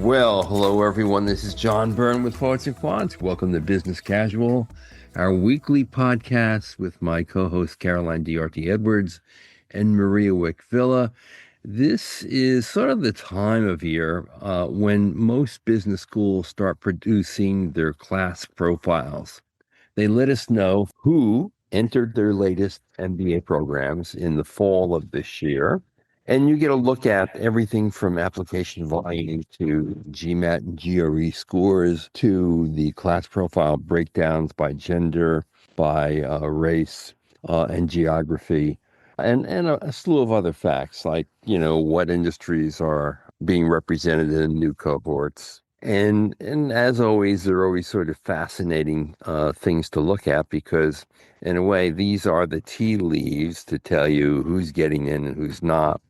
Well, hello everyone. This is John Byrne with Poets and Quants. Welcome to Business Casual, our weekly podcast with my co-host Caroline Diarty Edwards and Maria Wick Villa. This is sort of the time of year when most business schools start producing their class profiles. They let us know who entered their latest MBA programs in the fall of this year. And you get a look at everything from application volume to GMAT and GRE scores to the class profile breakdowns by gender, by race, and geography, and a slew of other facts like, what industries are being represented in new cohorts. And as always, they're always sort of fascinating things to look at because, in a way, these are the tea leaves to tell you who's getting in and who's not.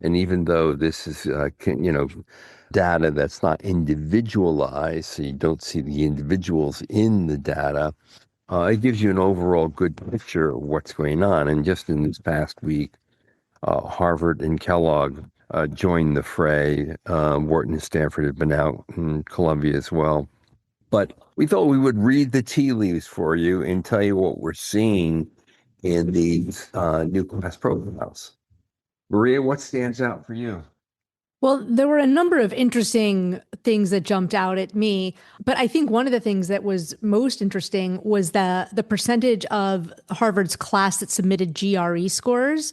And even though this is, data that's not individualized, so you don't see the individuals in the data, it gives you an overall good picture of what's going on. And just in this past week, Harvard and Kellogg joined the fray. Wharton and Stanford have been out, and Columbia as well. But we thought we would read the tea leaves for you and tell you what we're seeing in these new class profiles. Maria, what stands out for you? Well, there were a number of interesting things that jumped out at me, but I think one of the things that was most interesting was the percentage of Harvard's class that submitted GRE scores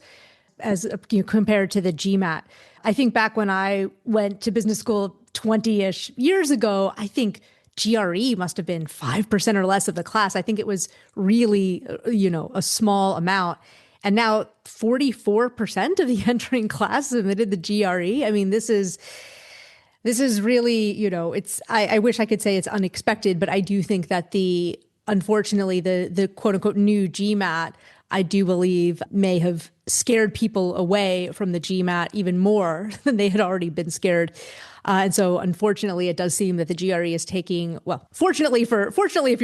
as compared to the GMAT. I think back when I went to business school 20-ish years ago, I think GRE must have been 5% or less of the class. I think it was really, a small amount. And now 44% of the entering class submitted the GRE. I mean, this is really, I wish I could say it's unexpected, but I do think that unfortunately, the quote unquote new GMAT, I do believe may have scared people away from the GMAT even more than they had already been scared. And so, unfortunately, it does seem that the GRE is taking, well, fortunately if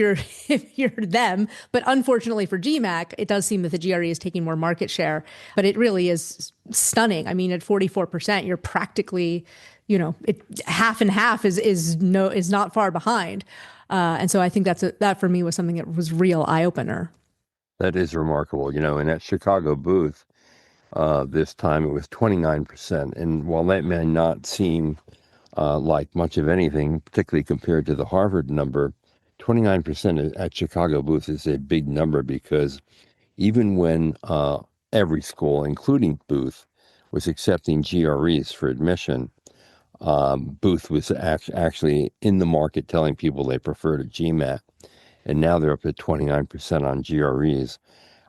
you're them, but unfortunately for GMAC, it does seem that the GRE is taking more market share. But it really is stunning. I mean, at 44%, you're practically, half and half is not far behind. And so I think that for me was something that was real eye opener. That is remarkable, and at Chicago booth, this time it was 29%. And while that may not seem like much of anything, particularly compared to the Harvard number, 29% at Chicago booth is a big number because even when every school, including Booth, was accepting GREs for admission, Booth was actually in the market telling people they preferred a GMAT. And now they're up at 29% on GREs.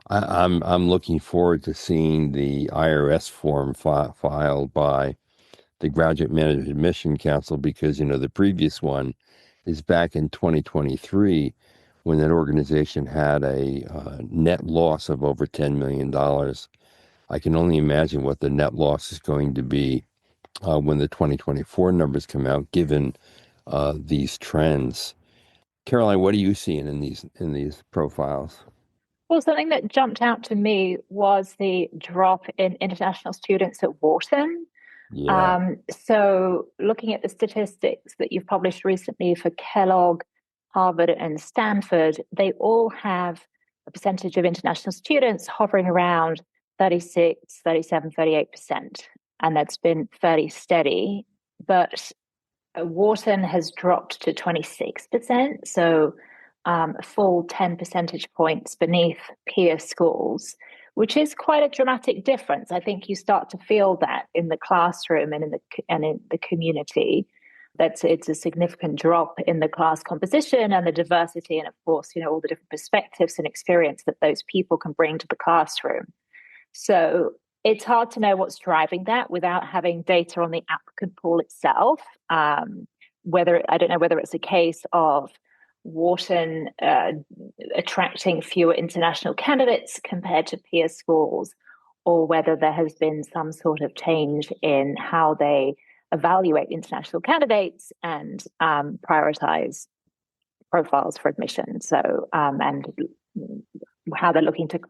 I'm looking forward to seeing the IRS form filed by the Graduate Management Admission Council because, the previous one is back in 2023 when that organization had a net loss of over $10 million. I can only imagine what the net loss is going to be when the 2024 numbers come out, given these trends. Caroline, what are you seeing in these profiles? Well, something that jumped out to me was the drop in international students at Wharton. Yeah. So looking at the statistics that you've published recently for Kellogg, Harvard, and Stanford, they all have a percentage of international students hovering around 36, 37, 38%. And that's been fairly steady. But Wharton has dropped to 26%. So a full 10 percentage points beneath peer schools, which is quite a dramatic difference. I think you start to feel that in the classroom and in the community. It's a significant drop in the class composition and the diversity, and of course, all the different perspectives and experience that those people can bring to the classroom. So it's hard to know what's driving that without having data on the applicant pool itself. I don't know whether it's a case of Wharton attracting fewer international candidates compared to peer schools, or whether there has been some sort of change in how they evaluate international candidates and prioritize profiles for admission. So, and how they're looking to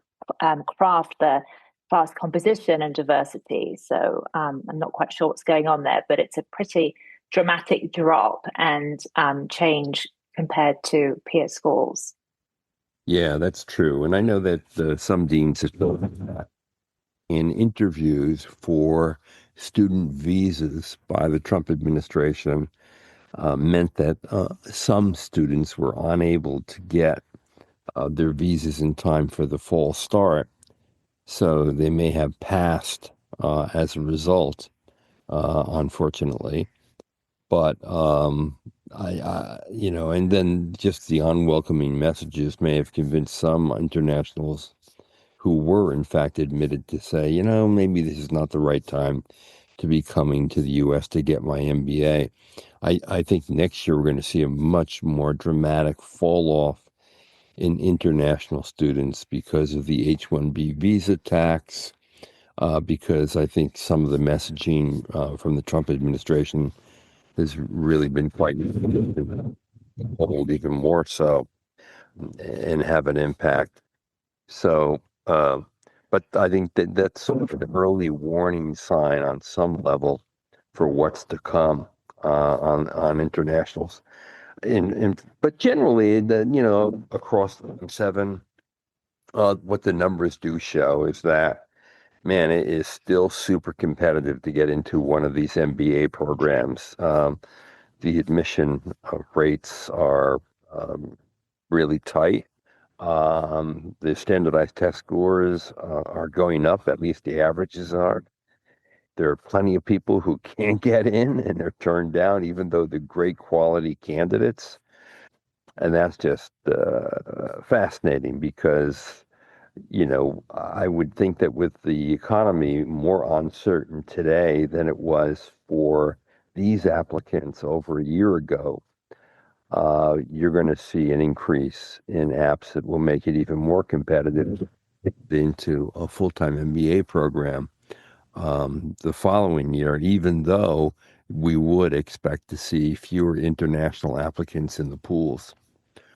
craft the class composition and diversity. So I'm not quite sure what's going on there, but it's a pretty dramatic drop and change compared to peer schools. Yeah, that's true. And I know that some deans have told me that in interviews for student visas by the Trump administration meant that some students were unable to get their visas in time for the fall start. So they may have passed as a result, unfortunately. But and then just the unwelcoming messages may have convinced some internationals who were in fact admitted to say, maybe this is not the right time to be coming to the U.S. to get my MBA. I think next year we're going to see a much more dramatic fall off in international students because of the H-1B visa tax, because I think some of the messaging from the Trump administration has really been quite bold, even more so, and have an impact. So, but I think that that's sort of an early warning sign on some level for what's to come on internationals. But generally, across the seven, what the numbers do show is that, man, it is still super competitive to get into one of these MBA programs. The admission rates are really tight. The standardized test scores are going up, at least the averages are. There are plenty of people who can't get in and they're turned down, even though they're great quality candidates. And that's just fascinating because, I would think that with the economy more uncertain today than it was for these applicants over a year ago, you're going to see an increase in apps that will make it even more competitive into a full-time MBA program the following year, even though we would expect to see fewer international applicants in the pools.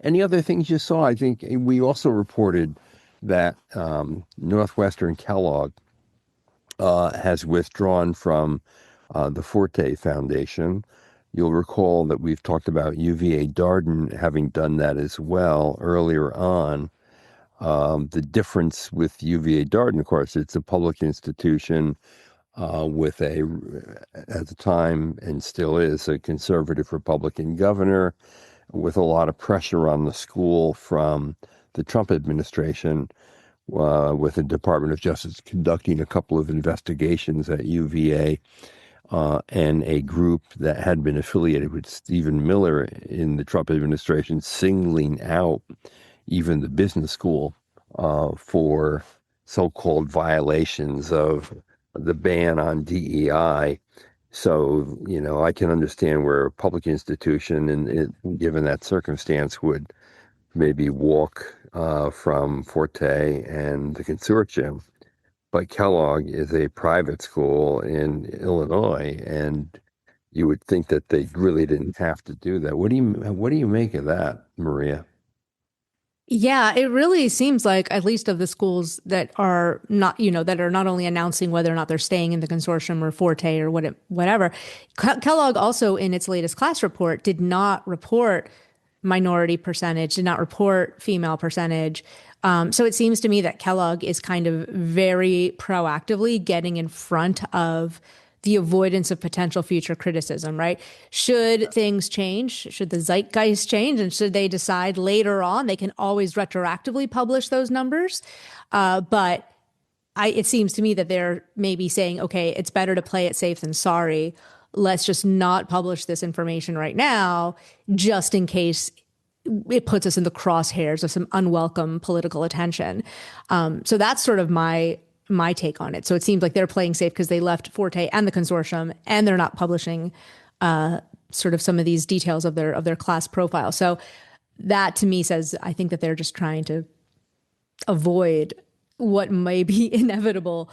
Any other things you saw? I think we also reported that Northwestern Kellogg has withdrawn from the Forte Foundation. You'll recall that we've talked about UVA Darden having done that as well earlier on. The difference with UVA Darden, of course, it's a public institution with at the time, and still is, a conservative Republican governor with a lot of pressure on the school from the Trump administration, with the Department of Justice conducting a couple of investigations at UVA, and a group that had been affiliated with Stephen Miller in the Trump administration singling out even the business school for so-called violations of the ban on DEI. So, I can understand where a public institution, given that circumstance, would maybe walk from Forte and the consortium. But Kellogg is a private school in Illinois, and you would think that they really didn't have to do that. What do you make of that, Maria? Yeah, it really seems like, at least of the schools that are not, that are not only announcing whether or not they're staying in the consortium or Forte or whatever. Kellogg also, in its latest class report, did not report minority percentage, did not report female percentage. So it seems to me that Kellogg is kind of very proactively getting in front of the avoidance of potential future criticism, right? Should things change, should the zeitgeist change, and should they decide later on, they can always retroactively publish those numbers. But it seems to me that they're maybe saying, okay, it's better to play it safe than sorry. Let's just not publish this information right now, just in case it puts us in the crosshairs of some unwelcome political attention. So that's sort of my take on it. So it seems like they're playing safe because they left Forte and the consortium, and they're not publishing sort of some of these details of their class profile. So that to me says, I think that they're just trying to avoid what may be inevitable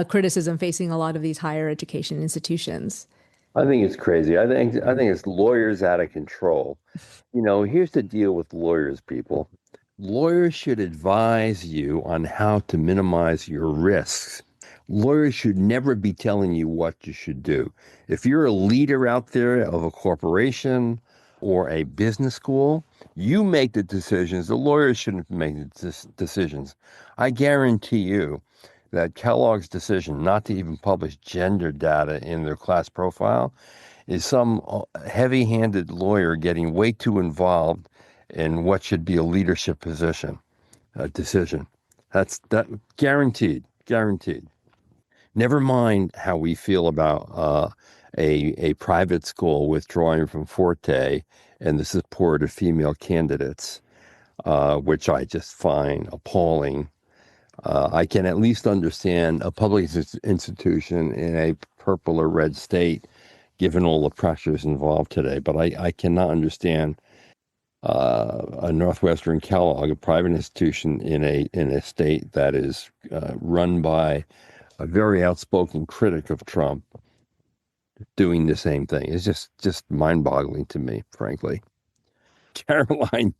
criticism facing a lot of these higher education institutions. I think it's crazy. I think it's lawyers out of control. Here's the deal with lawyers, people. Lawyers should advise you on how to minimize your risks. Lawyers should never be telling you what you should do. If you're a leader out there of a corporation or a business school, you make the decisions. The lawyers shouldn't make the decisions. I guarantee you that Kellogg's decision not to even publish gender data in their class profile is some heavy-handed lawyer getting way too involved in what should be a leadership position, a decision. That's that guaranteed, guaranteed. Never mind how we feel about a private school withdrawing from Forte and the support of female candidates, which I just find appalling. I can at least understand a public institution in a purple or red state, given all the pressures involved today, but I cannot understand a Northwestern Kellogg, a private institution in a state that is run by a very outspoken critic of Trump, doing the same thing. It's just mind-boggling to me, frankly. Caroline,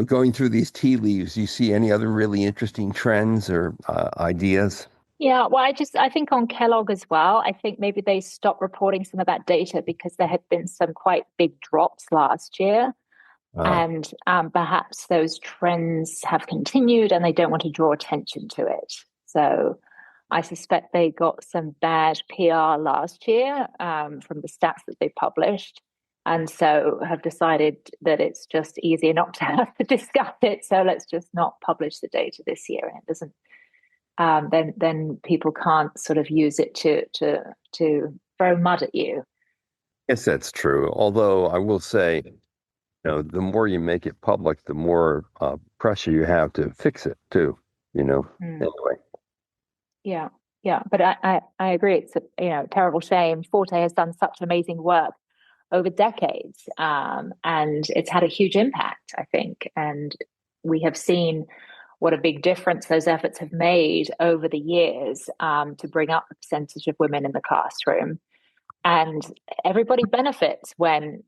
going through these tea leaves, you see any other really interesting trends or ideas? Yeah, well, I think on Kellogg as well, I think maybe they stopped reporting some of that data because there had been some quite big drops last year. Uh, And perhaps those trends have continued and they don't want to draw attention to it. So I suspect they got some bad PR last year from the stats that they published. And so have decided that it's just easier not to have to discuss it. So let's just not publish the data this year. And it doesn't, then people can't sort of use it to throw mud at you. yes, that's true. Although I will say, the more you make it public, the more pressure you have to fix it too. Anyway. Yeah, yeah, but I agree. It's a terrible shame. Forte has done such amazing work over decades, and it's had a huge impact, I think. And we have seen what a big difference those efforts have made over the years to bring up the percentage of women in the classroom. And everybody benefits when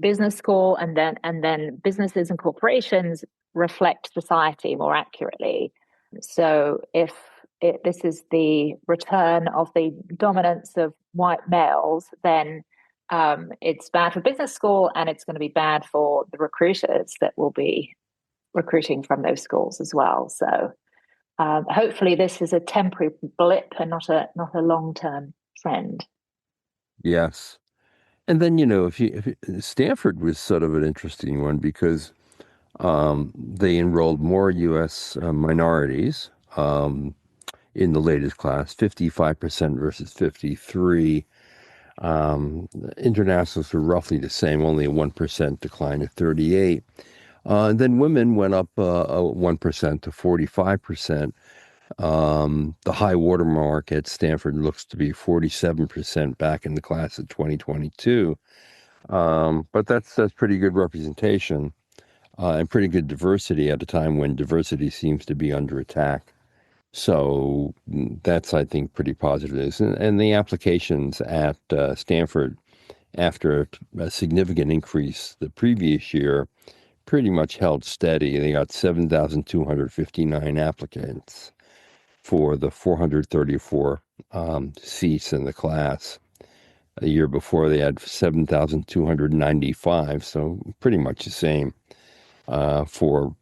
business school and then businesses and corporations reflect society more accurately. So if this is the return of the dominance of white males, then it's bad for business school and it's going to be bad for the recruiters that will be recruiting from those schools as well. So hopefully this is a temporary blip and not a long-term trend. Yes. And then, Stanford was sort of an interesting one because they enrolled more U.S. Minorities in the latest class, 55% versus 53. Internationals were roughly the same, only a 1% decline at 38. And then women went up 1% to 45%. The high watermark at Stanford looks to be 47% back in the class of 2022. But that's pretty good representation and pretty good diversity at a time when diversity seems to be under attack. So that's, I think, pretty positive news. And the applications at Stanford, after a significant increase the previous year, pretty much held steady. They got 7,259 applicants for the 434 seats in the class. A year before, they had 7,295, so pretty much the same for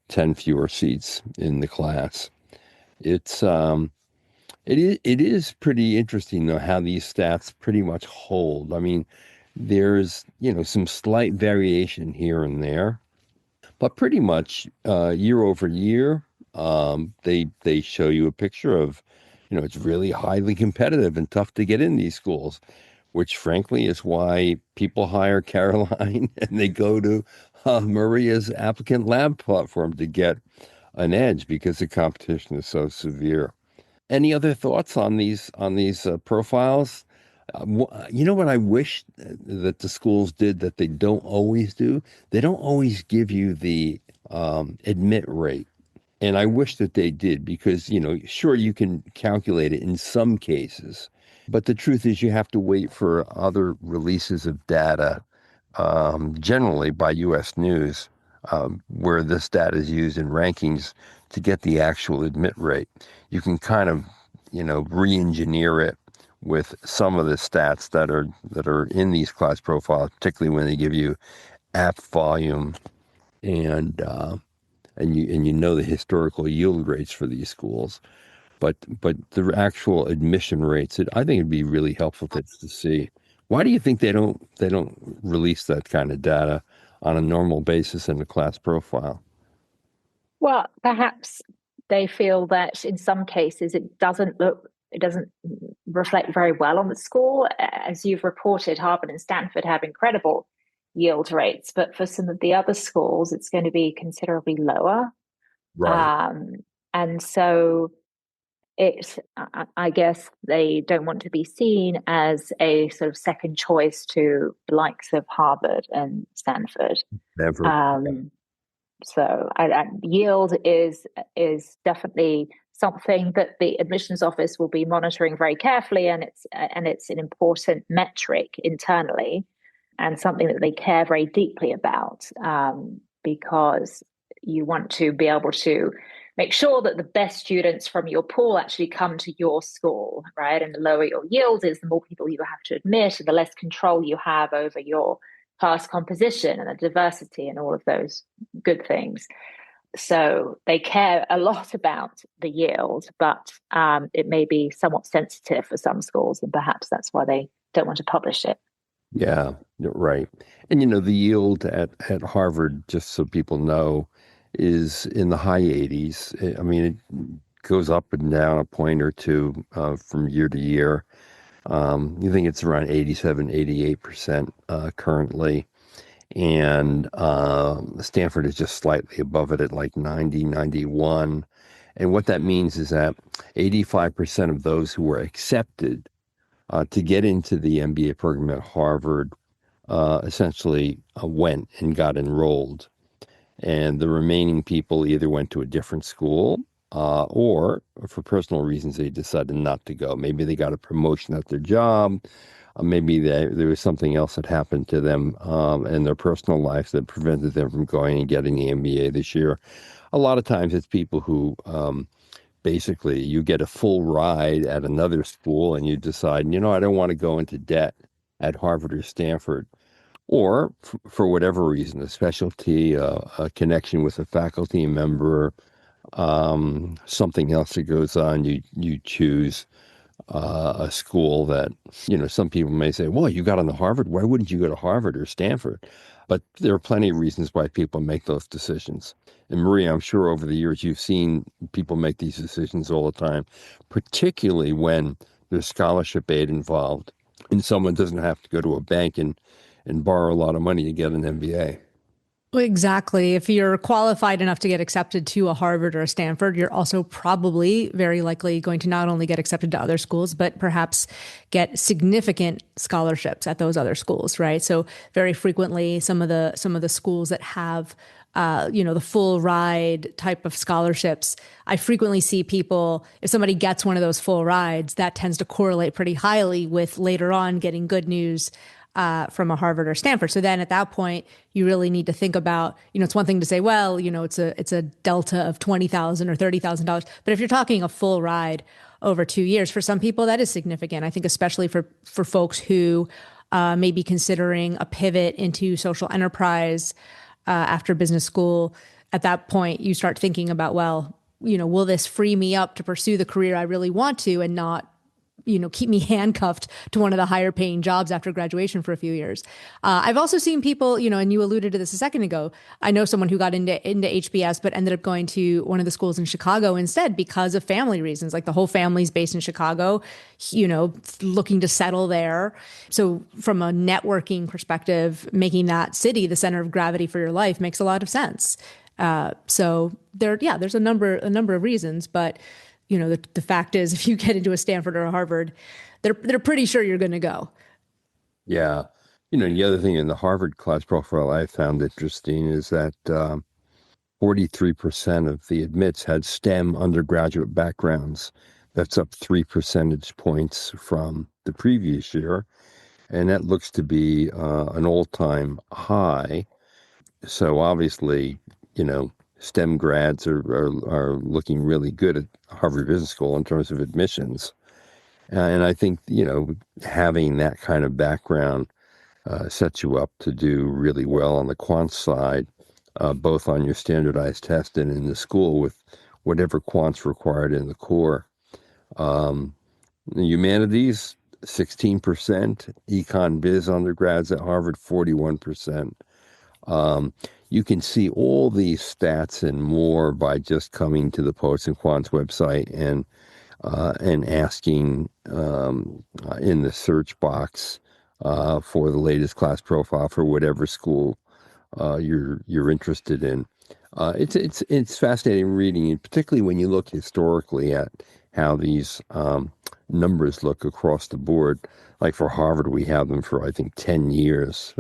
10 fewer seats in the class. It is pretty interesting though how these stats pretty much hold. I mean, there's some slight variation here and there, but pretty much year over year, they show you a picture of, it's really highly competitive and tough to get in these schools, which frankly is why people hire Caroline and they go to Maria's applicant lab platform to get an edge because the competition is so severe. Any other thoughts on these profiles? You know what I wish that the schools did that they don't always do? They don't always give you the admit rate. And I wish that they did because, sure, you can calculate it in some cases, but the truth is you have to wait for other releases of data, generally by U.S. News, where this data is used in rankings to get the actual admit rate. You can kind of, re-engineer it with some of the stats that are in these class profiles, particularly when they give you app volume and you know the historical yield rates for these schools. But the actual admission rates, I think it'd be really helpful to see. Why do you think they don't release that kind of data on a normal basis in the class profile? Well, perhaps they feel that in some cases it doesn't reflect very well on the school. As you've reported, Harvard and Stanford have incredible yield rates, but for some of the other schools, it's going to be considerably lower. Right. And so I guess they don't want to be seen as a sort of second choice to the likes of Harvard and Stanford. Never. Um, so yield is definitely something that the admissions office will be monitoring very carefully, and it's an important metric internally, and something that they care very deeply about, because you want to be able to make sure that the best students from your pool actually come to your school, right? And the lower your yield is, the more people you have to admit, and the less control you have over your class composition and the diversity and all of those good things. So they care a lot about the yield, but it may be somewhat sensitive for some schools, and perhaps that's why they don't want to publish it. Yeah, right. And the yield at Harvard, just so people know, is in the high 80s. I mean, it goes up and down a point or two from year to year. You think it's around 87, 88% currently. And Stanford is just slightly above it at like 90, 91. And what that means is that 85% of those who were accepted to get into the MBA program at Harvard essentially went and got enrolled. And the remaining people either went to a different school or for personal reasons, they decided not to go. Maybe they got a promotion at their job. Maybe there was something else that happened to them in their personal life that prevented them from going and getting the MBA this year. A lot of times it's people who basically you get a full ride at another school and you decide, I don't want to go into debt at Harvard or Stanford. Or for whatever reason, a specialty, a connection with a faculty member, something else that goes on, you choose a school that, some people may say, well, you got into Harvard. Why wouldn't you go to Harvard or Stanford? But there are plenty of reasons why people make those decisions. And Maria, I'm sure over the years you've seen people make these decisions all the time, particularly when there's scholarship aid involved and someone doesn't have to go to a bank and borrow a lot of money to get an MBA. Well, exactly. If you're qualified enough to get accepted to a Harvard or a Stanford, you're also probably very likely going to not only get accepted to other schools, but perhaps get significant scholarships at those other schools, right? So very frequently, some of the schools that have the full ride type of scholarships, I frequently see people, if somebody gets one of those full rides, that tends to correlate pretty highly with later on getting good news from a Harvard or Stanford. So then at that point, you really need to think about, it's one thing to say, well, it's a delta of $20,000 or $30,000. But if you're talking a full ride over 2 years, for some people, that is significant. I think especially for folks who may be considering a pivot into social enterprise after business school. At that point, you start thinking about, well, will this free me up to pursue the career I really want to and not keep me handcuffed to one of the higher paying jobs after graduation for a few years. I've also seen people, and you alluded to this a second ago. I know someone who got into HBS, but ended up going to one of the schools in Chicago instead because of family reasons. Like the whole family's based in Chicago, looking to settle there. So from a networking perspective, making that city the center of gravity for your life makes a lot of sense. So there's a number of reasons, but the fact is, if you get into a Stanford or a Harvard, they're pretty sure you're going to go. Yeah. The other thing in the Harvard class profile I found interesting is that 43% of the admits had STEM undergraduate backgrounds. That's up 3 percentage points from the previous year. And that looks to be an all-time high. So obviously, STEM grads are looking really good at Harvard Business School in terms of admissions. And I think, having that kind of background sets you up to do really well on the quant side, both on your standardized test and in the school with whatever quants required in the core. Humanities, 16%, econ biz undergrads at Harvard, 41%. You can see all these stats and more by just coming to the Poets and Quants website and asking in the search box for the latest class profile for whatever school you're interested in. It's fascinating reading, and particularly when you look historically at how these numbers look across the board. Like for Harvard, we have them for I think 10 years,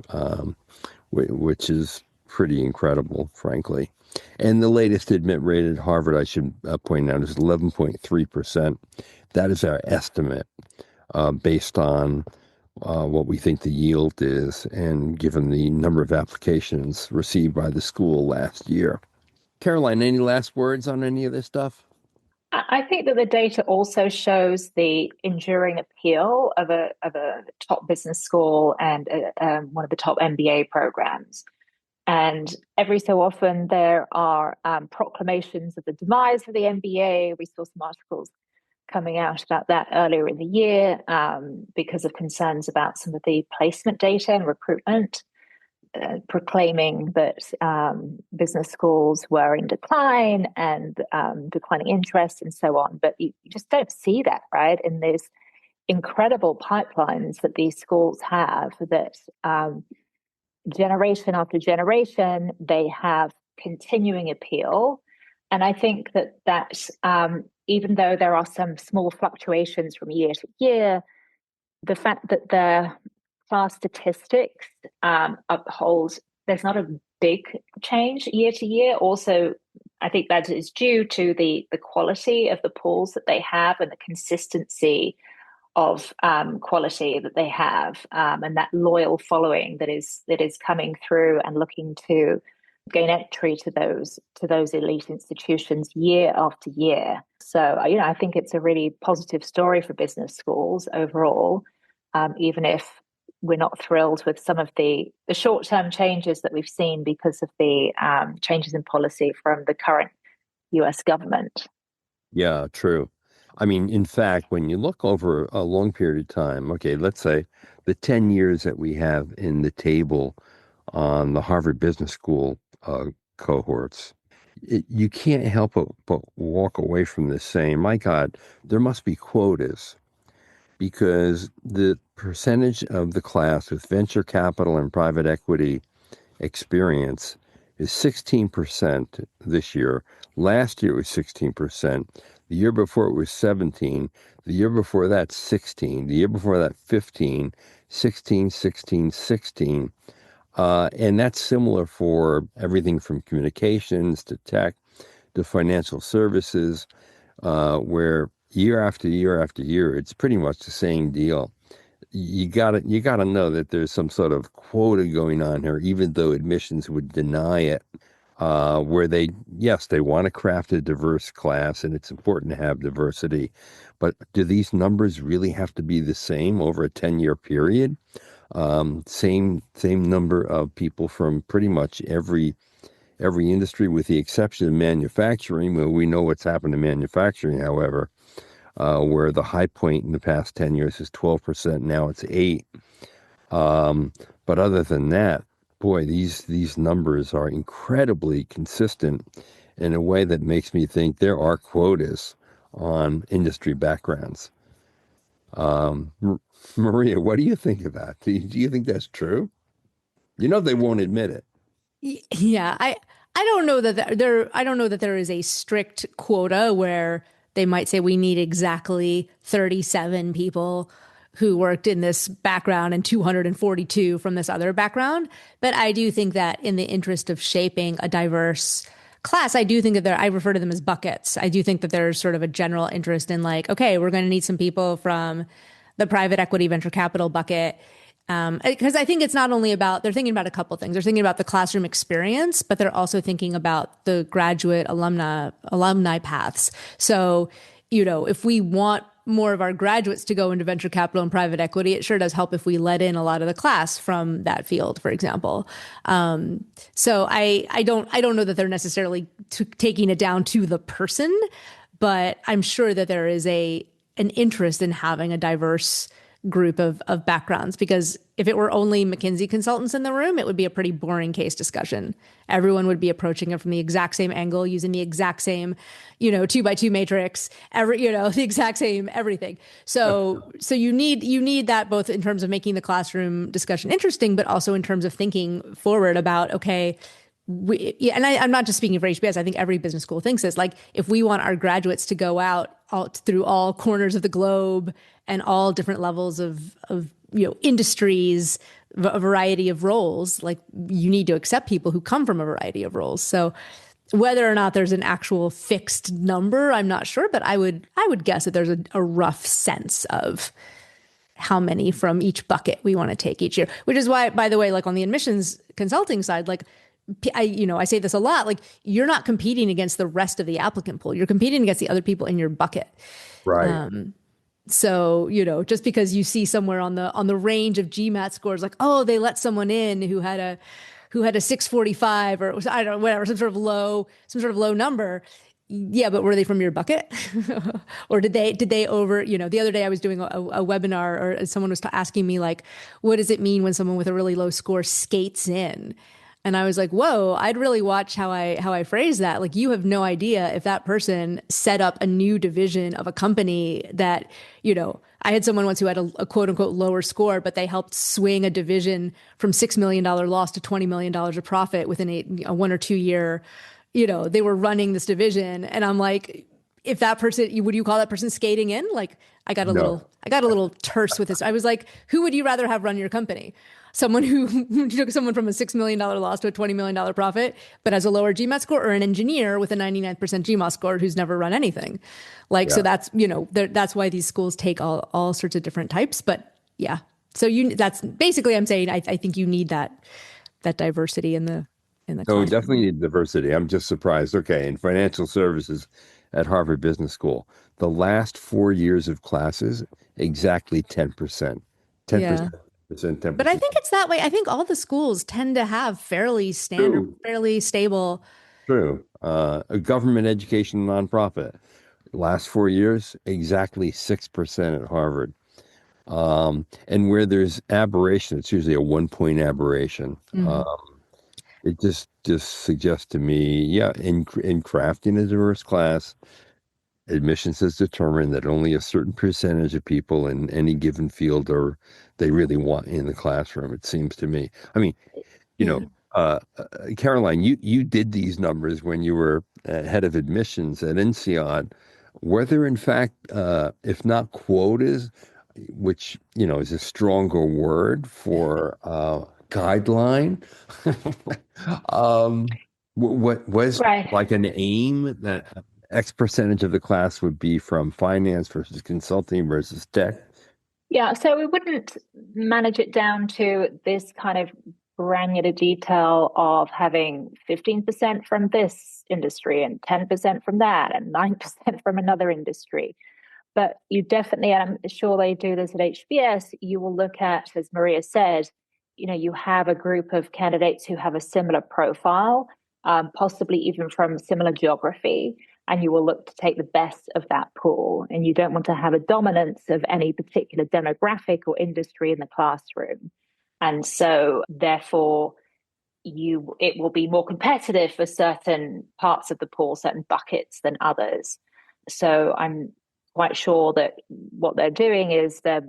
which is pretty incredible, frankly. And the latest admit rate at Harvard, I should point out, is 11.3%. That is our estimate based on what we think the yield is, and given the number of applications received by the school last year. Caroline, any last words on any of this stuff? I think that the data also shows the enduring appeal of a top business school and one of the top MBA programs. And every so often there are proclamations of the demise of the MBA. We saw some articles coming out about that earlier in the year because of concerns about some of the placement data and recruitment, proclaiming that business schools were in decline and declining interest and so on. But you just don't see that, right? In these incredible pipelines that these schools have that generation after generation, they have continuing appeal. And I think that even though there are some small fluctuations from year to year, the fact that the class statistics upholds, there's not a big change year to year. Also, I think that is due to the quality of the pools that they have and the consistency of quality that they have, and that loyal following that is coming through and looking to gain entry to those elite institutions year after year. So I think it's a really positive story for business schools overall, even if we're not thrilled with some of the short-term changes that we've seen because of the changes in policy from the current US government. Yeah, true. I mean, in fact, when you look over a long period of time, okay, let's say the 10 years that we have in the table on the Harvard Business School cohorts, you can't help but walk away from this saying, my God, there must be quotas, because the percentage of the class with venture capital and private equity experience is 16% this year. Last year it was 16%. The year before it was 17. The year before that, 16. The year before that, 15, 16, 16, 16. And that's similar for everything from communications to tech to financial services, where year after year after year, it's pretty much the same deal. You gotta know that there's some sort of quota going on here, even though admissions would deny it. Where they want to craft a diverse class, and it's important to have diversity. But do these numbers really have to be the same over a 10-year period? Same number of people from pretty much every industry, with the exception of manufacturing. Well, we know what's happened to manufacturing, however, where the high point in the past 10 years is 12%. Now it's 8%. But other than that, boy, these numbers are incredibly consistent in a way that makes me think there are quotas on industry backgrounds. Maria, what do you think of that? Do you think that's true? They won't admit it. Yeah, I don't know that I don't know that there is a strict quota where they might say we need exactly 37 people who worked in this background and 242 from this other background. But I do think that in the interest of shaping a diverse class, I do think that I refer to them as buckets. I do think that there's sort of a general interest in, like, okay, we're going to need some people from the private equity venture capital bucket. Because I think it's not only about, they're thinking about a couple things. They're thinking about the classroom experience, but they're also thinking about the graduate alumni paths. So, if we want more of our graduates to go into venture capital and private equity, it sure does help if we let in a lot of the class from that field, for example. So I don't know that they're necessarily taking it down to the person, but I'm sure that there is an interest in having a diverse group of backgrounds, because if it were only McKinsey consultants in the room, it would be a pretty boring case discussion. Everyone would be approaching it from the exact same angle, using the exact same, 2x2 matrix, the exact same everything. So you need that both in terms of making the classroom discussion interesting, but also in terms of thinking forward about, okay, I'm not just speaking for HBS. I think every business school thinks this. Like, if we want our graduates to go out through all corners of the globe and all different levels of industries, a variety of roles, like, you need to accept people who come from a variety of roles. So whether or not there's an actual fixed number, I'm not sure, but I would guess that there's a rough sense of how many from each bucket we want to take each year. Which is why, by the way, like on the admissions consulting side, like, I say this a lot, like, you're not competing against the rest of the applicant pool. You're competing against the other people in your bucket. Right. So, just because you see somewhere on the range of GMAT scores, like, oh, they let someone in who had a 645, or I don't know, whatever, some sort of low number. Yeah, but were they from your bucket? Or did they over, the other day I was doing a webinar, or someone was asking me, like, what does it mean when someone with a really low score skates in? And I was like, whoa, I'd really watch how I phrase that. Like, you have no idea if that person set up a new division of a company that, I had someone once who had a quote unquote lower score, but they helped swing a division from $6 million loss to $20 million of profit within a 1 or 2 year, they were running this division. And I'm like, if that person, would you call that person skating in? Like, I got a No. little terse with this. I was like, who would you rather have run your company? Someone who took someone from a $6 million loss to a $20 million profit, but has a lower GMAT score, or an engineer with a 99% GMAT score who's never run anything. Like, so that's, that's why these schools take all sorts of different types. But yeah, so that's basically, I'm saying, I think you need that diversity in the So we classroom. definitely need diversity. I'm just surprised. Okay, in financial services at Harvard Business School, the last 4 years of classes, exactly 10%. 10%, Yeah. 10%, But I 10%. think it's that way. I think all the schools tend to have fairly standard, True, fairly stable. true. A government education nonprofit, last 4 years, exactly 6% at Harvard. And where there's aberration, it's usually a 1 point aberration. Mhm. It just suggests to me, yeah, in crafting a diverse class, admissions has determined that only a certain percentage of people in any given field are they really want in the classroom, it seems to me. I mean, you Yeah. know, Caroline, you did these numbers when you were head of admissions at INSEAD. Were there, in fact, if not quotas, which, is a stronger word for guideline, what was Right. like an aim that X percentage of the class would be from finance versus consulting versus tech? Yeah, so we wouldn't manage it down to this kind of granular detail of having 15% from this industry and 10% from that and 9% from another industry. But you definitely, and I'm sure they do this at HBS, you will look at, as Maria said, you have a group of candidates who have a similar profile, possibly even from similar geography, and you will look to take the best of that pool. And you don't want to have a dominance of any particular demographic or industry in the classroom. And so, therefore, it will be more competitive for certain parts of the pool, certain buckets than others. So I'm quite sure that what they're doing is they're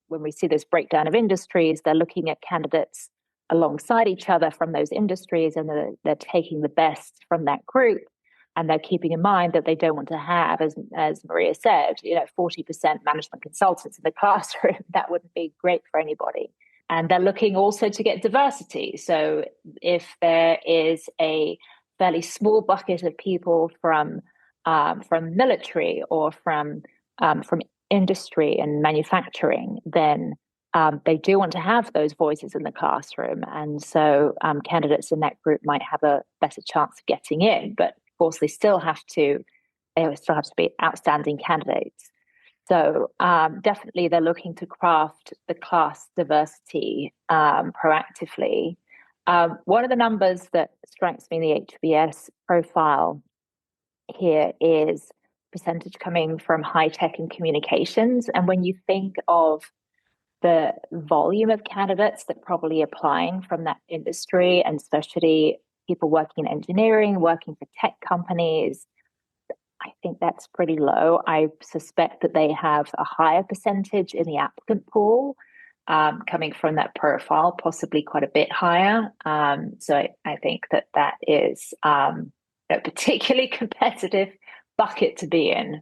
when we see this breakdown of industries, they're looking at candidates alongside each other from those industries, and they're taking the best from that group. And they're keeping in mind that they don't want to have, as Maria said, 40% management consultants in the classroom. That wouldn't be great for anybody. And they're looking also to get diversity. So if there is a fairly small bucket of people from military or from industry and manufacturing, then they do want to have those voices in the classroom. And so candidates in that group might have a better chance of getting in. But of course, they still have to be outstanding candidates. So definitely they're looking to craft the class diversity proactively. One of the numbers that strikes me in the HBS profile here is percentage coming from high tech and communications. And when you think of the volume of candidates that probably applying from that industry, and especially people working in engineering, working for tech companies, I think that's pretty low. I suspect that they have a higher percentage in the applicant pool coming from that profile, possibly quite a bit higher. So I think that is a particularly competitive bucket to be in.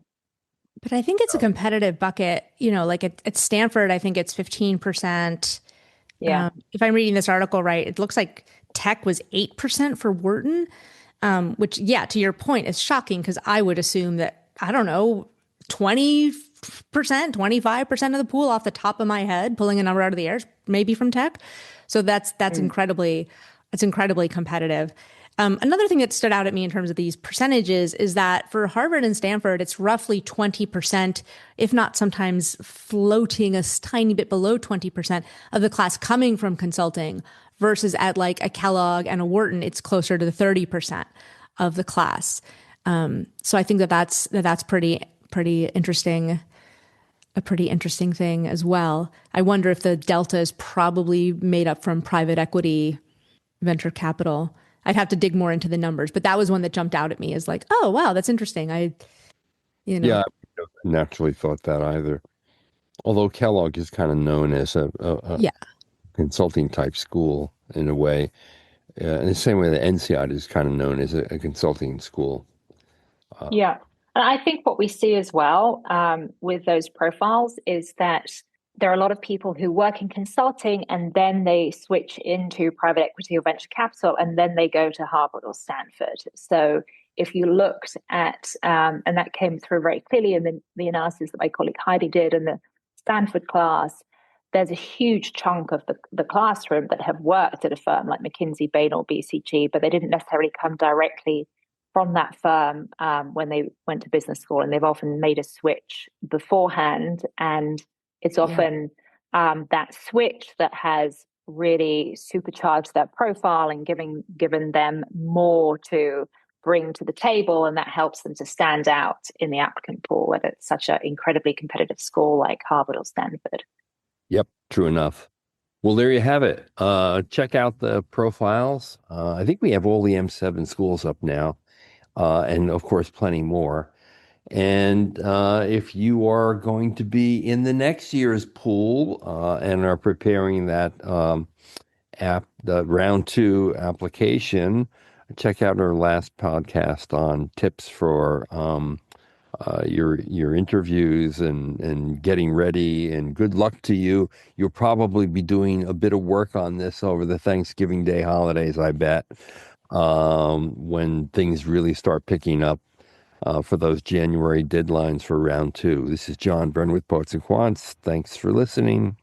But I think it's a competitive bucket, like at Stanford, I think it's 15%. Yeah. If I'm reading this article right, it looks like tech was 8% for Wharton, which, yeah, to your point, is shocking because I would assume that, I don't know, 20%, 25% of the pool off the top of my head, pulling a number out of the air, maybe from tech. So that's incredibly competitive. Another thing that stood out at me in terms of these percentages is that for Harvard and Stanford, it's roughly 20%, if not sometimes floating a tiny bit below 20% of the class coming from consulting, versus at like a Kellogg and a Wharton, it's closer to the 30% of the class. So I think that's pretty interesting. A pretty interesting thing as well. I wonder if the delta is probably made up from private equity, venture capital. I'd have to dig more into the numbers, but that was one that jumped out at me as like, oh, wow, that's interesting. Yeah, I naturally thought that either. Although Kellogg is kind of known as a yeah, consulting type school in a way, in the same way that NCI is kind of known as a consulting school. Yeah. And I think what we see as well with those profiles is that there are a lot of people who work in consulting and then they switch into private equity or venture capital and then they go to Harvard or Stanford. So if you looked at, and that came through very clearly in the analysis that my colleague Heidi did in the Stanford class, there's a huge chunk of the classroom that have worked at a firm like McKinsey, Bain, or BCG, but they didn't necessarily come directly from that firm when they went to business school, and they've often made a switch beforehand. And it's often that switch that has really supercharged their profile and given them more to bring to the table, and that helps them to stand out in the applicant pool at such an incredibly competitive school like Harvard or Stanford. Yep, true enough. Well, there you have it. Check out the profiles. I think we have all the M7 schools up now. And of course, plenty more. And if you are going to be in the next year's pool and are preparing that the round 2 application, check out our last podcast on tips for your interviews and getting ready. And good luck to you. You'll probably be doing a bit of work on this over the Thanksgiving Day holidays, I bet. When things really start picking up for those January deadlines for round 2. This is John Byrne with Poets and Quants. Thanks for listening.